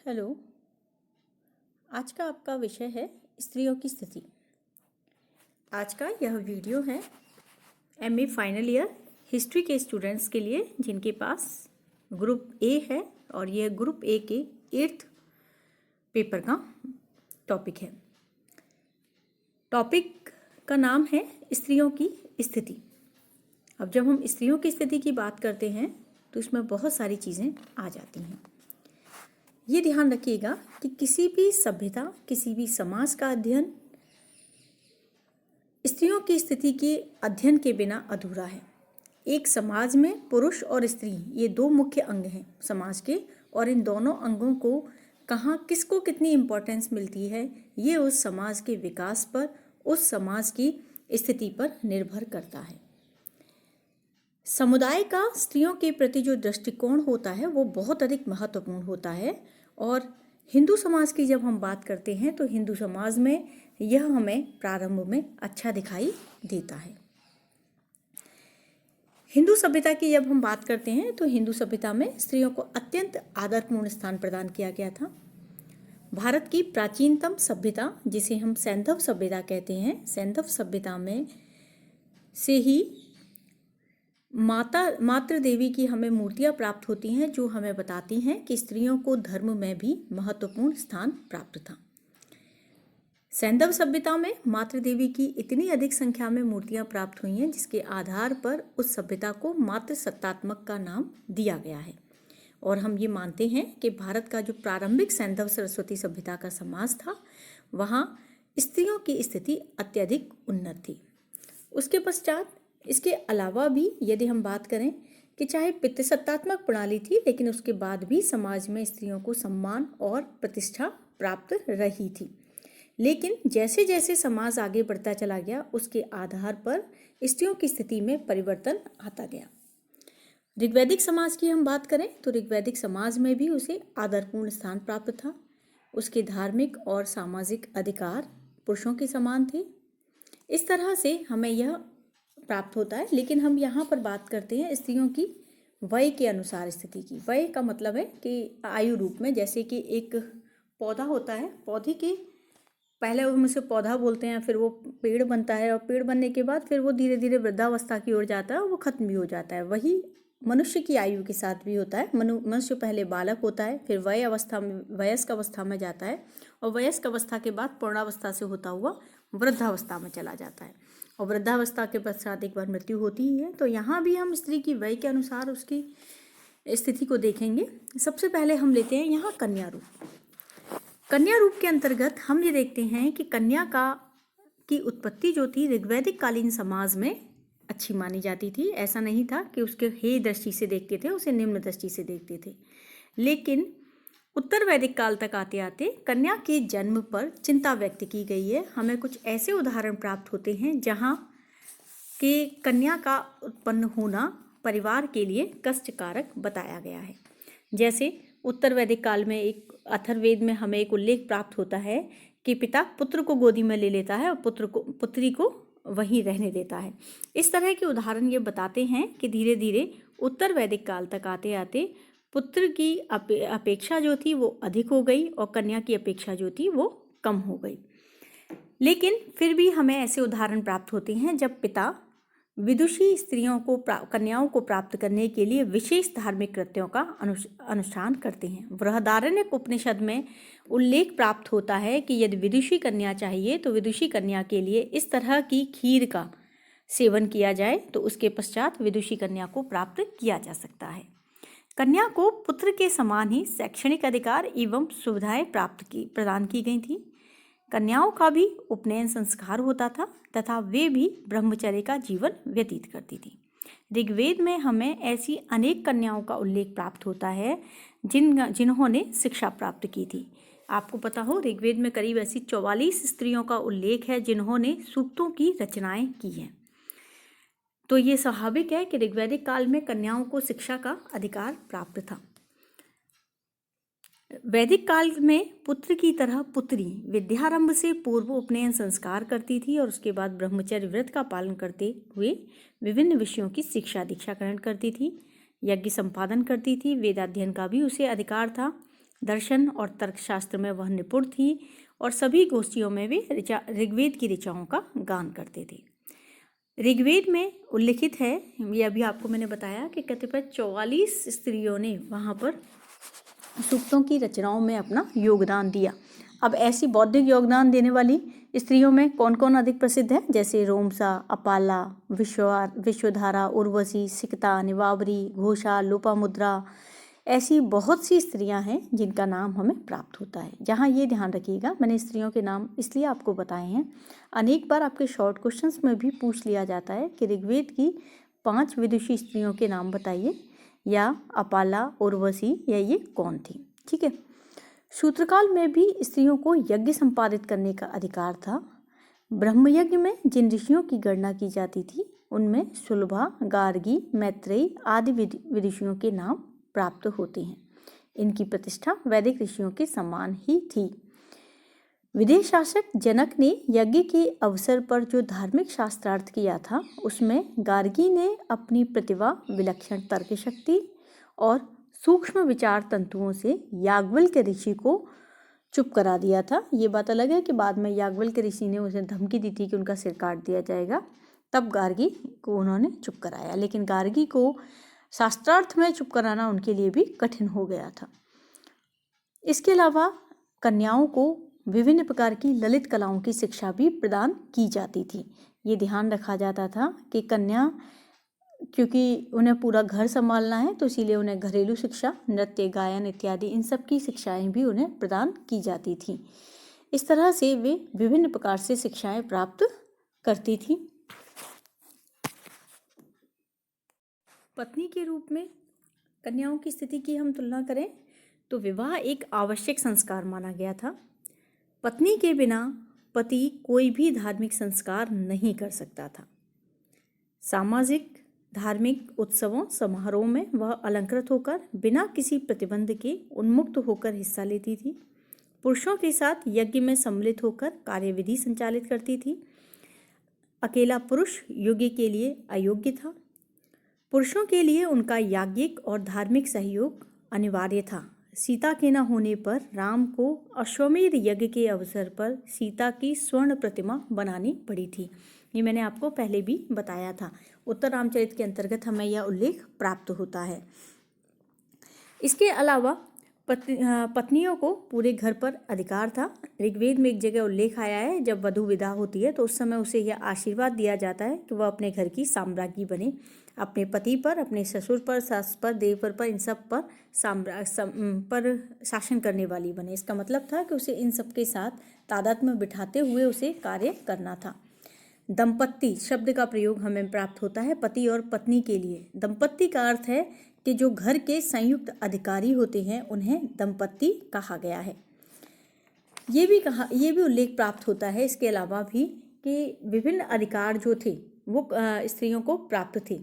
Hello. आज का आपका विषय है स्त्रियों की स्थिति। आज का यह वीडियो है एमए फाइनल ईयर हिस्ट्री के स्टूडेंट्स के लिए जिनके पास ग्रुप ए है और यह ग्रुप ए के 8th पेपर का टॉपिक है। टॉपिक का नाम है स्त्रियों की स्थिति। अब जब हम स्त्रियों की स्थिति की बात करते हैं तो इसमें बहुत सारी चीज़ें आ जाती हैं। ये ध्यान रखिएगा कि किसी भी सभ्यता, किसी भी समाज का अध्ययन स्त्रियों की स्थिति के अध्ययन के बिना अधूरा है। एक समाज में पुरुष और स्त्री ये दो मुख्य अंग हैं समाज के, और इन दोनों अंगों को कहाँ किसको कितनी इम्पोर्टेंस मिलती है ये उस समाज के विकास पर, उस समाज की स्थिति पर निर्भर करता है। समुदाय का स्त्रियों के प्रति जो दृष्टिकोण होता है वो बहुत अधिक महत्वपूर्ण होता है। और हिंदू समाज की जब हम बात करते हैं तो हिंदू समाज में यह हमें प्रारंभ में अच्छा दिखाई देता है। हिंदू सभ्यता की जब हम बात करते हैं तो हिंदू सभ्यता में स्त्रियों को अत्यंत आदरपूर्ण स्थान प्रदान किया गया था। भारत की प्राचीनतम सभ्यता जिसे हम सैंधव सभ्यता कहते हैं, सैंधव सभ्यता में से ही मातृ देवी की हमें मूर्तियां प्राप्त होती हैं जो हमें बताती हैं कि स्त्रियों को धर्म में भी महत्वपूर्ण स्थान प्राप्त था। सैंधव सभ्यता में मातृ देवी की इतनी अधिक संख्या में मूर्तियां प्राप्त हुई हैं जिसके आधार पर उस सभ्यता को मातृ सत्तात्मक का नाम दिया गया है। और हम ये मानते हैं कि भारत का जो प्रारंभिक सैंधव सरस्वती सभ्यता का समाज था वहाँ स्त्रियों की स्थिति अत्यधिक उन्नत थी। उसके पश्चात इसके अलावा भी यदि हम बात करें कि चाहे पितृसत्तात्मक प्रणाली थी लेकिन उसके बाद भी समाज में स्त्रियों को सम्मान और प्रतिष्ठा प्राप्त रही थी। लेकिन जैसे जैसे समाज आगे बढ़ता चला गया उसके आधार पर स्त्रियों की स्थिति में परिवर्तन आता गया। ऋग्वैदिक समाज की हम बात करें तो ऋग्वैदिक समाज में भी उसे आदरपूर्ण स्थान प्राप्त था। उसके धार्मिक और सामाजिक अधिकार पुरुषों के समान थे। इस तरह से हमें यह प्राप्त होता है। लेकिन हम यहाँ पर बात करते हैं स्त्रियों की वय के अनुसार स्थिति की। वय का मतलब है कि आयु रूप में, जैसे कि एक पौधा होता है, पौधे के पहले हम उसे पौधा बोलते हैं, फिर वो पेड़ बनता है और पेड़ बनने के बाद फिर वो धीरे धीरे वृद्धावस्था की ओर जाता है और वो खत्म भी हो जाता है। वही मनुष्य की आयु के साथ भी होता है। मनुष्य पहले बालक होता है, फिर वयस्क अवस्था में जाता है और वयस्क अवस्था के बाद पूर्णावस्था से होता हुआ वृद्धावस्था में चला जाता है और वृद्धावस्था के पश्चात एक बार मृत्यु होती ही है। तो यहाँ भी हम स्त्री की वय के अनुसार उसकी स्थिति को देखेंगे। सबसे पहले हम लेते हैं यहाँ कन्या रूप। कन्या रूप के अंतर्गत हम ये देखते हैं कि कन्या की उत्पत्ति जो थी ऋग्वैदिक कालीन समाज में अच्छी मानी जाती थी। ऐसा नहीं था कि उसके हे दृष्टि से देखते थे, उसे निम्न दृष्टि से देखते थे। लेकिन उत्तर वैदिक काल तक आते आते कन्या के जन्म पर चिंता व्यक्त की गई है। हमें कुछ ऐसे उदाहरण प्राप्त होते हैं जहाँ के कन्या का उत्पन्न होना परिवार के लिए कष्टकारक बताया गया है। जैसे उत्तर वैदिक काल में एक अथर्ववेद में हमें एक उल्लेख प्राप्त होता है कि पिता पुत्र को गोदी में ले लेता है और पुत्री को वहीं रहने देता है। इस तरह के उदाहरण ये बताते हैं कि धीरे धीरे उत्तर वैदिक काल तक आते आते पुत्र की अपेक्षा जो थी वो अधिक हो गई और कन्या की अपेक्षा जो थी वो कम हो गई। लेकिन फिर भी हमें ऐसे उदाहरण प्राप्त होते हैं जब पिता विदुषी स्त्रियों को कन्याओं को प्राप्त करने के लिए विशेष धार्मिक कृत्यों का अनुष्ठान करते हैं। बृहदारण्यक उपनिषद में उल्लेख प्राप्त होता है कि यदि विदुषी कन्या चाहिए तो विदुषी कन्या के लिए इस तरह की खीर का सेवन किया जाए तो उसके पश्चात विदुषी कन्या को प्राप्त किया जा सकता है। कन्या को पुत्र के समान ही शैक्षणिक अधिकार एवं सुविधाएं प्रदान की गई थी। कन्याओं का भी उपनयन संस्कार होता था तथा वे भी ब्रह्मचर्य का जीवन व्यतीत करती थी। ऋग्वेद में हमें ऐसी अनेक कन्याओं का उल्लेख प्राप्त होता है जिन्होंने शिक्षा प्राप्त की थी। आपको पता हो ऋग्वेद में करीब ऐसी 44 स्त्रियों का उल्लेख है जिन्होंने सूक्तों की रचनाएं की हैं। तो ये स्वाभाविक है कि ऋग्वैदिक काल में कन्याओं को शिक्षा का अधिकार प्राप्त था। वैदिक काल में पुत्र की तरह पुत्री विद्यारंभ से पूर्व उपनयन संस्कार करती थी और उसके बाद ब्रह्मचर्य व्रत का पालन करते हुए विभिन्न विषयों की शिक्षा दीक्षा ग्रहण करती थी, यज्ञ संपादन करती थी, वेदाध्ययन का भी उसे अधिकार था। दर्शन और तर्कशास्त्र में वह निपुण थी और सभी गोष्ठियों में वे ऋग्वेद की ऋचाओं का गान करते थे। ऋग्वेद में उल्लिखित है, ये अभी आपको मैंने बताया कि कतिपय 44 स्त्रियों ने वहाँ पर सूक्तों की रचनाओं में अपना योगदान दिया। अब ऐसी बौद्धिक योगदान देने वाली स्त्रियों में कौन कौन अधिक प्रसिद्ध है, जैसे रोमसा, अपाला, विश्वधारा, उर्वशी, सिकता, निवावरी, घोषा, लोपामुद्रा, ऐसी बहुत सी स्त्रियां हैं जिनका नाम हमें प्राप्त होता है। जहाँ ये ध्यान रखिएगा, मैंने स्त्रियों के नाम इसलिए आपको बताए हैं, अनेक बार आपके शॉर्ट क्वेश्चंस में भी पूछ लिया जाता है कि ऋग्वेद की 5 विदुषी स्त्रियों के नाम बताइए, या अपाला, उर्वशी, या ये कौन थी। ठीक है। शूद्रकाल में भी स्त्रियों को यज्ञ संपादित करने का अधिकार था। ब्रह्मयज्ञ में जिन ऋषियों की गणना की जाती थी उनमें सुलभा, गार्गी, मैत्रेयी आदि विदुषियों के नाम प्राप्त होते हैं। इनकी प्रतिष्ठा वैदिक ऋषियों के समान ही थी। विदेह शासक जनक ने यज्ञ के अवसर पर जो धार्मिक शास्त्रार्थ किया था उसमें गार्गी ने अपनी प्रतिभा, विलक्षण तर्क शक्ति और सूक्ष्म विचार तंतुओं से याज्ञवल्क्य के ऋषि को चुप करा दिया था। ये बात अलग है कि बाद में याज्ञवल्क्य के ऋषि ने उसे धमकी दी थी कि उनका सिर काट दिया जाएगा, तब गार्गी को उन्होंने चुप कराया, लेकिन गार्गी को शास्त्रार्थ में चुप कराना उनके लिए भी कठिन हो गया था। इसके अलावा कन्याओं को विभिन्न प्रकार की ललित कलाओं की शिक्षा भी प्रदान की जाती थी। ये ध्यान रखा जाता था कि कन्या, क्योंकि उन्हें पूरा घर संभालना है, तो इसीलिए उन्हें घरेलू शिक्षा, नृत्य, गायन इत्यादि इन सब की शिक्षाएं भी उन्हें प्रदान की जाती थी। इस तरह से वे विभिन्न प्रकार से शिक्षाएं प्राप्त करती थी। पत्नी के रूप में कन्याओं की स्थिति की हम तुलना करें तो विवाह एक आवश्यक संस्कार माना गया था। पत्नी के बिना पति कोई भी धार्मिक संस्कार नहीं कर सकता था। सामाजिक धार्मिक उत्सवों समारोह में वह अलंकृत होकर बिना किसी प्रतिबंध के उन्मुक्त होकर हिस्सा लेती थी। पुरुषों के साथ यज्ञ में सम्मिलित होकर कार्यविधि संचालित करती थी। अकेला पुरुष यज्ञ के लिए अयोग्य था। पुरुषों के लिए उनका याज्ञिक और धार्मिक सहयोग अनिवार्य था। सीता के न होने पर राम को अश्वमेध यज्ञ के अवसर पर सीता की स्वर्ण प्रतिमा बनानी पड़ी थी। ये मैंने आपको पहले भी बताया था। उत्तर रामचरित के अंतर्गत हमें यह उल्लेख प्राप्त होता है। इसके अलावा पत्नियों को पूरे घर पर अधिकार था। ऋग्वेद में एक जगह उल्लेख आया है, जब वधू विदा होती है तो उस समय उसे यह आशीर्वाद दिया जाता है कि वह अपने घर की साम्राज्ञी बने, अपने पति पर, अपने ससुर पर, सास पर, देवर पर, इन सब पर शासन करने वाली बने। इसका मतलब था कि उसे इन सब के साथ तादाद में बिठाते हुए उसे कार्य करना था। दंपत्ति शब्द का प्रयोग हमें प्राप्त होता है पति और पत्नी के लिए। दंपत्ति का अर्थ है कि जो घर के संयुक्त अधिकारी होते हैं उन्हें दंपत्ति कहा गया है। ये भी उल्लेख प्राप्त होता है इसके अलावा भी कि विभिन्न अधिकार जो थे वो स्त्रियों को प्राप्त थे।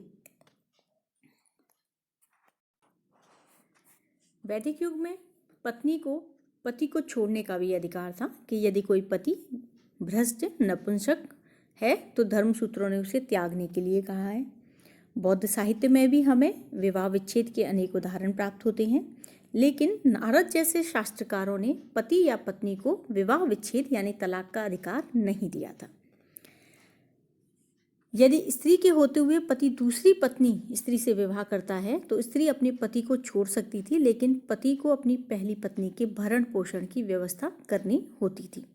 वैदिक युग में पति को छोड़ने का भी अधिकार था कि यदि कोई पति भ्रष्ट, नपुंसक है तो धर्मसूत्रों ने उसे त्यागने के लिए कहा है। बौद्ध साहित्य में भी हमें विवाह विच्छेद के अनेक उदाहरण प्राप्त होते हैं, लेकिन नारद जैसे शास्त्रकारों ने पति या पत्नी को विवाह विच्छेद यानी तलाक का अधिकार नहीं दिया था। यदि स्त्री के होते हुए पति दूसरी पत्नी स्त्री से विवाह करता है तो स्त्री अपने पति को छोड़ सकती थी, लेकिन पति को अपनी पहली पत्नी के भरण पोषण की व्यवस्था करनी होती थी।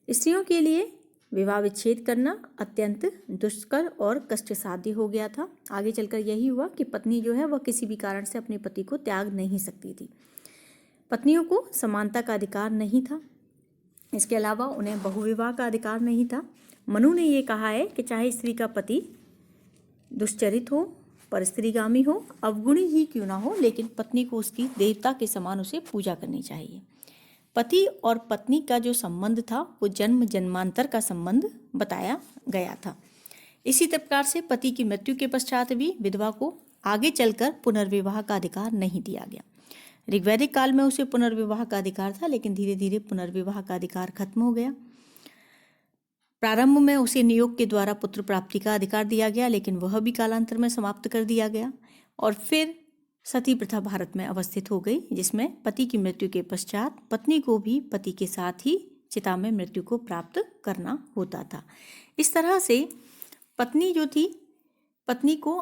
स्त्रियों के लिए विवाह विच्छेद करना अत्यंत दुष्कर और कष्टसाध्य हो गया था। आगे चलकर यही हुआ कि पत्नी जो है वह किसी भी कारण से अपने पति को त्याग नहीं सकती थी। पत्नियों को समानता का अधिकार नहीं था। इसके अलावा उन्हें बहुविवाह का अधिकार नहीं था। मनु ने ये कहा है कि चाहे स्त्री का पति दुष्चरित हो, परस्त्रीगामी हो, अवगुणी ही क्यों ना हो, लेकिन पत्नी को उसकी देवता के समान उसे पूजा करनी चाहिए। पति और पत्नी का जो संबंध था वो जन्म जन्मांतर का संबंध बताया गया था। इसी प्रकार से पति की मृत्यु के पश्चात भी विधवा को आगे चलकर पुनर्विवाह का अधिकार नहीं दिया गया। ऋग्वैदिक काल में उसे पुनर्विवाह का अधिकार था, लेकिन धीरे धीरे पुनर्विवाह का अधिकार खत्म हो गया। प्रारंभ में उसे नियोग के द्वारा पुत्र प्राप्ति का अधिकार दिया गया, लेकिन वह भी कालांतर में समाप्त कर दिया गया। और फिर सती प्रथा भारत में अवस्थित हो गई, जिसमें पति की मृत्यु के पश्चात पत्नी को भी पति के साथ ही चिता में मृत्यु को प्राप्त करना होता था। इस तरह से पत्नी जो थी, पत्नी को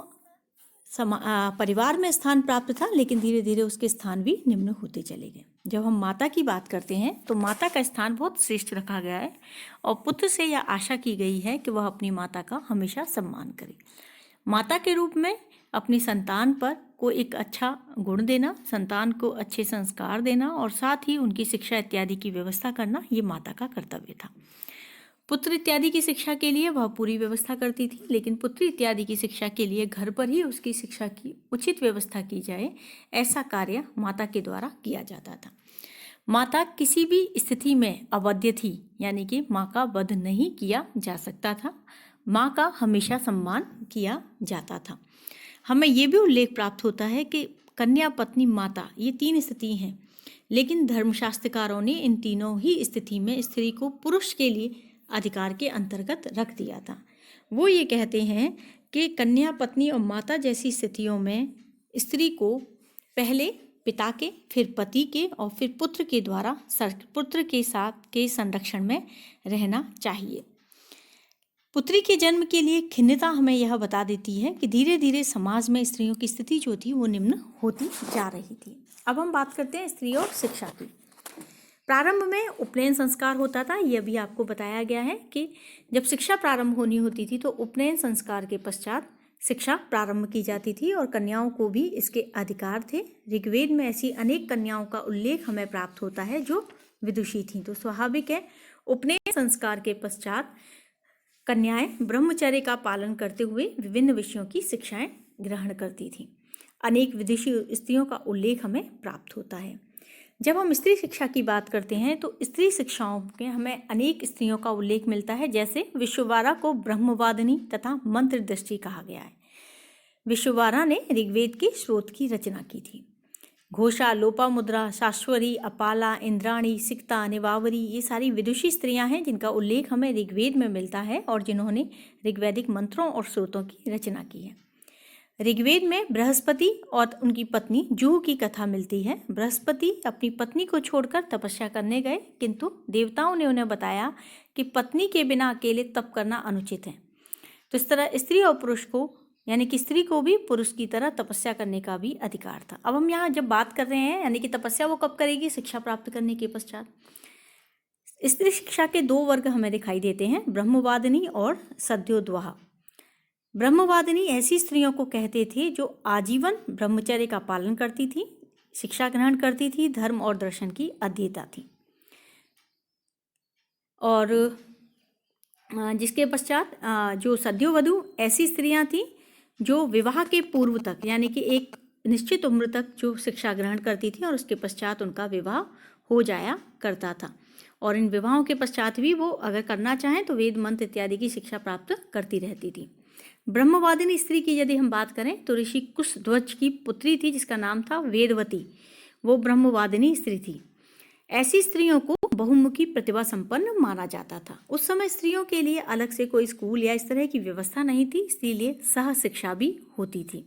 परिवार में स्थान प्राप्त था, लेकिन धीरे धीरे उसके स्थान भी निम्न होते चले गए। जब हम माता की बात करते हैं तो माता का स्थान बहुत श्रेष्ठ रखा गया है और पुत्र से यह आशा की गई है कि वह अपनी माता का हमेशा सम्मान करे। माता के रूप में अपनी संतान पर को एक अच्छा गुण देना, संतान को अच्छे संस्कार देना और साथ ही उनकी शिक्षा इत्यादि की व्यवस्था करना, ये माता का कर्तव्य था। पुत्र इत्यादि की शिक्षा के लिए वह पूरी व्यवस्था करती थी, लेकिन पुत्री इत्यादि की शिक्षा के लिए घर पर ही उसकी शिक्षा की उचित व्यवस्था की जाए, ऐसा कार्य माता के द्वारा किया जाता था। माता किसी भी स्थिति में अवध्य थी, यानी कि माँ का वध नहीं किया जा सकता था, माँ का हमेशा सम्मान किया जाता था। हमें ये भी उल्लेख प्राप्त होता है कि कन्या, पत्नी, माता, ये 3 स्थिति हैं, लेकिन धर्मशास्त्रकारों ने इन तीनों ही स्थिति में स्त्री को पुरुष के लिए अधिकार के अंतर्गत रख दिया था। वो ये कहते हैं कि कन्या, पत्नी और माता जैसी स्थितियों में स्त्री को पहले पिता के, फिर पति के और फिर पुत्र के द्वारा पुत्र के साथ के संरक्षण में रहना चाहिए। पुत्री के जन्म के लिए खिन्नता हमें यह बता देती है कि धीरे धीरे समाज में स्त्रियों की स्थिति जो थी वो निम्न होती जा रही थी। अब हम बात करते हैं स्त्री और शिक्षा की। प्रारंभ में उपनयन संस्कार होता था, यह भी आपको बताया गया है कि जब शिक्षा प्रारंभ होनी होती थी तो उपनयन संस्कार के पश्चात शिक्षा प्रारंभ की जाती थी और कन्याओं को भी इसके अधिकार थे। ऋग्वेद में ऐसी अनेक कन्याओं का उल्लेख हमें प्राप्त होता है जो विदुषी थीं, तो स्वाभाविक है उपनयन संस्कार के पश्चात कन्याएं ब्रह्मचर्य का पालन करते हुए विभिन्न विषयों की शिक्षाएं ग्रहण करती थीं। अनेक विदुषी स्त्रियों का उल्लेख हमें प्राप्त होता है। जब हम स्त्री शिक्षा की बात करते हैं तो स्त्री शिक्षाओं में हमें अनेक स्त्रियों का उल्लेख मिलता है, जैसे विश्ववारा को ब्रह्मवादिनी तथा मंत्र दृष्टि कहा गया है। विश्ववारा ने ऋग्वेद के स्रोत की रचना की थी। घोषा, लोपामुद्रा, शाश्वरी, अपाला, इंद्राणी, सिक्ता, निवावरी, ये सारी विदुषी स्त्रियां हैं जिनका उल्लेख हमें ऋग्वेद में मिलता है और जिन्होंने ऋग्वैदिक मंत्रों और स्रोतों की रचना की है। ऋग्वेद में बृहस्पति और उनकी पत्नी जूह की कथा मिलती है। बृहस्पति अपनी पत्नी को छोड़कर तपस्या करने गए, किंतु देवताओं ने उन्हें बताया कि पत्नी के बिना अकेले तप करना अनुचित है। तो इस तरह स्त्री और पुरुष को, यानी कि स्त्री को भी पुरुष की तरह तपस्या करने का भी अधिकार था। अब हम यहाँ जब बात कर रहे हैं, यानी कि तपस्या वो कब करेगी? शिक्षा प्राप्त करने के पश्चात। स्त्री शिक्षा के 2 वर्ग हमें दिखाई देते हैं, ब्रह्मवादिनी और सद्योद्वाहा। ब्रह्मवादिनी ऐसी स्त्रियों को कहते थे जो आजीवन ब्रह्मचर्य का पालन करती थी, शिक्षा ग्रहण करती थी, धर्म और दर्शन की अध्येता थी। और जिसके पश्चात जो सद्योवधू ऐसी स्त्रियां थीं जो विवाह के पूर्व तक, यानी कि एक निश्चित उम्र तक जो शिक्षा ग्रहण करती थी और उसके पश्चात उनका विवाह हो जाया करता था। और इन विवाहों के पश्चात भी वो अगर करना चाहें तो वेद मंत्र इत्यादि की शिक्षा प्राप्त करती रहती थी। ब्रह्मवादिनी स्त्री की यदि हम बात करें तो ऋषि कुशध्वज की पुत्री थी जिसका नाम था वेदवती, वो ब्रह्मवादिनी स्त्री थी। ऐसी स्त्रियों को बहुमुखी प्रतिभा संपन्न माना जाता था। उस समय स्त्रियों के लिए अलग से कोई स्कूल या इस तरह की व्यवस्था नहीं थी, इसीलिए सह शिक्षा भी होती थी।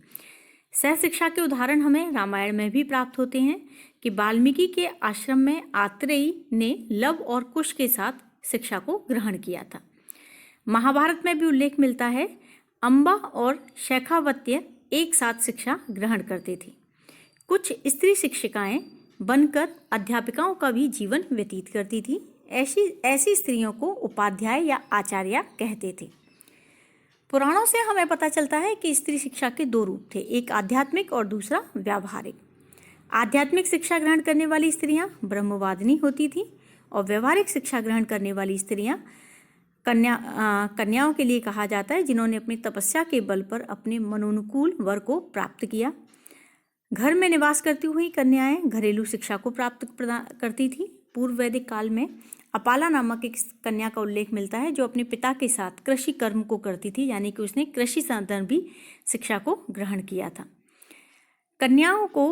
सह शिक्षा के उदाहरण हमें रामायण में भी प्राप्त होते हैं कि वाल्मीकि के आश्रम में आत्रेयी ने लव और कुश के साथ शिक्षा को ग्रहण किया था। महाभारत में भी उल्लेख मिलता है, अम्बा और शेखावत्य एक साथ शिक्षा ग्रहण करते थे। कुछ स्त्री शिक्षिकाएं बनकर अध्यापिकाओं का भी जीवन व्यतीत करती थी। ऐसी स्त्रियों को उपाध्याय या आचार्य कहते थे। पुराणों से हमें पता चलता है कि स्त्री शिक्षा के 2 रूप थे, एक आध्यात्मिक और दूसरा व्यावहारिक। आध्यात्मिक शिक्षा ग्रहण करने वाली स्त्रियां ब्रह्मवादिनी होती थीं और व्यवहारिक शिक्षा ग्रहण करने वाली स्त्रियां कन्याओं के लिए कहा जाता है जिन्होंने अपनी तपस्या के बल पर अपने मनोनुकूल वर को प्राप्त किया। घर में निवास करती हुई कन्याएं घरेलू शिक्षा को प्राप्त करती थी। पूर्व वैदिक काल में अपाला नामक एक कन्या का उल्लेख मिलता है जो अपने पिता के साथ कृषि कर्म को करती थी, यानी कि उसने कृषि संदर्भी शिक्षा को ग्रहण किया था। कन्याओं को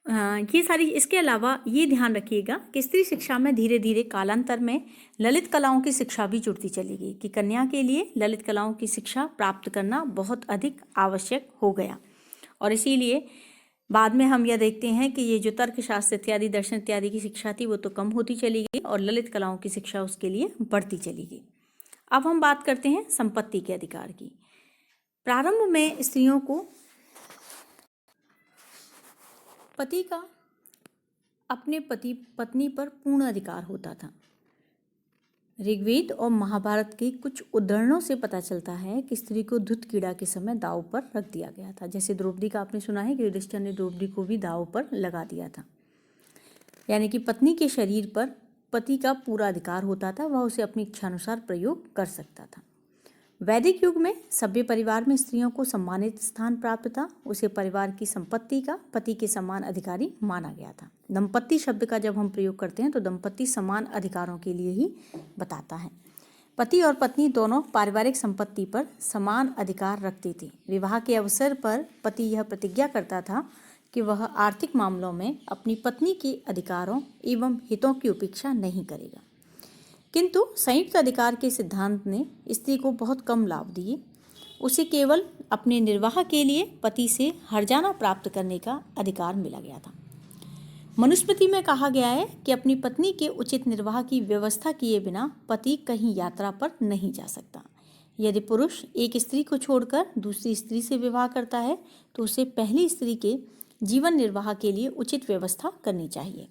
ये सारी, इसके अलावा ये ध्यान रखिएगा कि स्त्री शिक्षा में धीरे धीरे कालांतर में ललित कलाओं की शिक्षा भी जुड़ती चली गई कि कन्या के लिए ललित कलाओं की शिक्षा प्राप्त करना बहुत अधिक आवश्यक हो गया और इसीलिए बाद में हम यह देखते हैं कि ये जो तर्कशास्त्र इत्यादि, दर्शन इत्यादि की शिक्षा थी वो तो कम होती चली गई और ललित कलाओं की शिक्षा उसके लिए बढ़ती चली गई। अब हम बात करते हैं संपत्ति के अधिकार की। प्रारंभ में स्त्रियों को पति का अपने पति पत्नी पर पूर्ण अधिकार होता था। ऋग्वेद और महाभारत के कुछ उद्धरणों से पता चलता है कि स्त्री को धुत कीड़ा के समय दांव पर रख दिया गया था। जैसे द्रौपदी का आपने सुना है कि युधिष्ठिर ने द्रौपदी को भी दांव पर लगा दिया था। यानी कि पत्नी के शरीर पर पति का पूरा अधिकार होता था, वह उसे अपनी इच्छानुसार प्रयोग कर सकता था। वैदिक युग में सभ्य परिवार में स्त्रियों को सम्मानित स्थान प्राप्त था। उसे परिवार की संपत्ति का पति के समान अधिकारी माना गया था। दंपत्ति शब्द का जब हम प्रयोग करते हैं तो दंपत्ति समान अधिकारों के लिए ही बताता है। पति और पत्नी दोनों पारिवारिक संपत्ति पर समान अधिकार रखते थे। विवाह के अवसर पर पति यह प्रतिज्ञा करता था कि वह आर्थिक मामलों में अपनी पत्नी के अधिकारों एवं हितों की उपेक्षा नहीं करेगा। किंतु संयुक्त अधिकार के सिद्धांत ने स्त्री को बहुत कम लाभ दिए। उसे केवल अपने निर्वाह के लिए पति से हर्जाना प्राप्त करने का अधिकार मिला गया था। मनुस्मृति में कहा गया है कि अपनी पत्नी के उचित निर्वाह की व्यवस्था किए बिना पति कहीं यात्रा पर नहीं जा सकता। यदि पुरुष एक स्त्री को छोड़कर दूसरी स्त्री से विवाह करता है तो उसे पहली स्त्री के जीवन निर्वाह के लिए उचित व्यवस्था करनी चाहिए।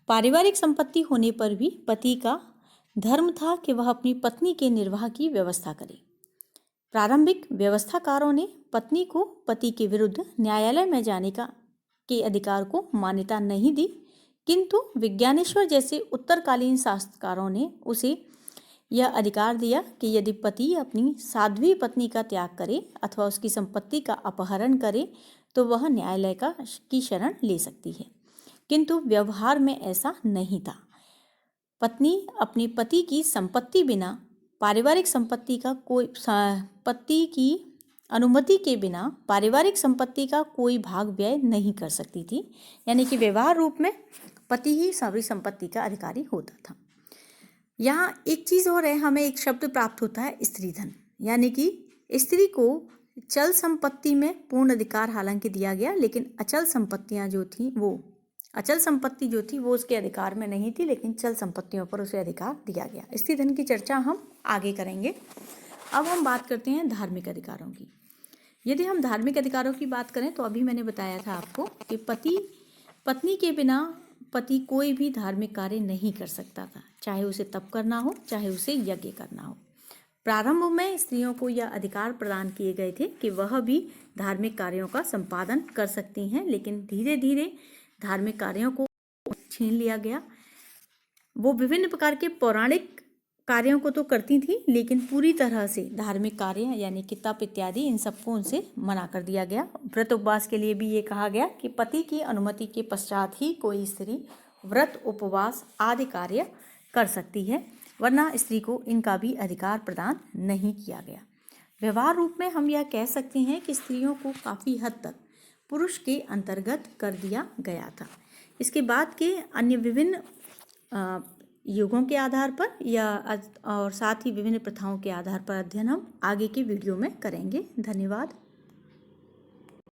पारिवारिक संपत्ति होने पर भी पति का धर्म था कि वह अपनी पत्नी के निर्वाह की व्यवस्था करे। प्रारंभिक व्यवस्थाकारों ने पत्नी को पति के विरुद्ध न्यायालय में जाने के अधिकार को मान्यता नहीं दी, किंतु विज्ञानेश्वर जैसे उत्तरकालीन शास्त्रकारों ने उसे यह अधिकार दिया कि यदि पति अपनी साध्वी पत्नी का त्याग करे अथवा उसकी संपत्ति का अपहरण करे तो वह न्यायालय की शरण ले सकती है। किंतु व्यवहार में ऐसा नहीं था। पत्नी अपने पति की संपत्ति बिना पारिवारिक संपत्ति का पति की अनुमति के बिना पारिवारिक संपत्ति का कोई भाग व्यय नहीं कर सकती थी। यानी कि व्यवहार रूप में पति ही सारी संपत्ति का अधिकारी होता था। यहाँ एक चीज़ और है, हमें एक शब्द प्राप्त होता है स्त्रीधन। यानी कि स्त्री को चल संपत्ति में पूर्ण अधिकार हालांकि दिया गया, लेकिन अचल संपत्ति जो थी वो उसके अधिकार में नहीं थी, लेकिन चल संपत्तियों पर उसे अधिकार दिया गया। स्त्रीधन की चर्चा हम आगे करेंगे। अब हम बात करते हैं धार्मिक अधिकारों की। यदि हम धार्मिक अधिकारों की बात करें तो अभी मैंने बताया था आपको कि पत्नी के बिना पति कोई भी धार्मिक कार्य नहीं कर सकता था, चाहे उसे तप करना हो, चाहे उसे यज्ञ करना हो। प्रारंभ में स्त्रियों को यह अधिकार प्रदान किए गए थे कि वह भी धार्मिक कार्यों का संपादन कर सकती हैं, लेकिन धीरे धीरे धार्मिक कार्यों को छीन लिया गया। वो विभिन्न प्रकार के पौराणिक कार्यों को तो करती थी, लेकिन पूरी तरह से धार्मिक कार्य यानी कि तप इत्यादि इन सबको उनसे मना कर दिया गया। व्रत उपवास के लिए भी ये कहा गया कि पति की अनुमति के पश्चात ही कोई स्त्री व्रत उपवास आदि कार्य कर सकती है, वरना स्त्री को इनका भी अधिकार प्रदान नहीं किया गया। व्यवहार रूप में हम यह कह सकते हैं कि स्त्रियों को काफ़ी हद तक पुरुष के अंतर्गत कर दिया गया था। इसके बाद के अन्य विभिन्न युगों के आधार पर और साथ ही विभिन्न प्रथाओं के आधार पर अध्ययन हम आगे के वीडियो में करेंगे। धन्यवाद।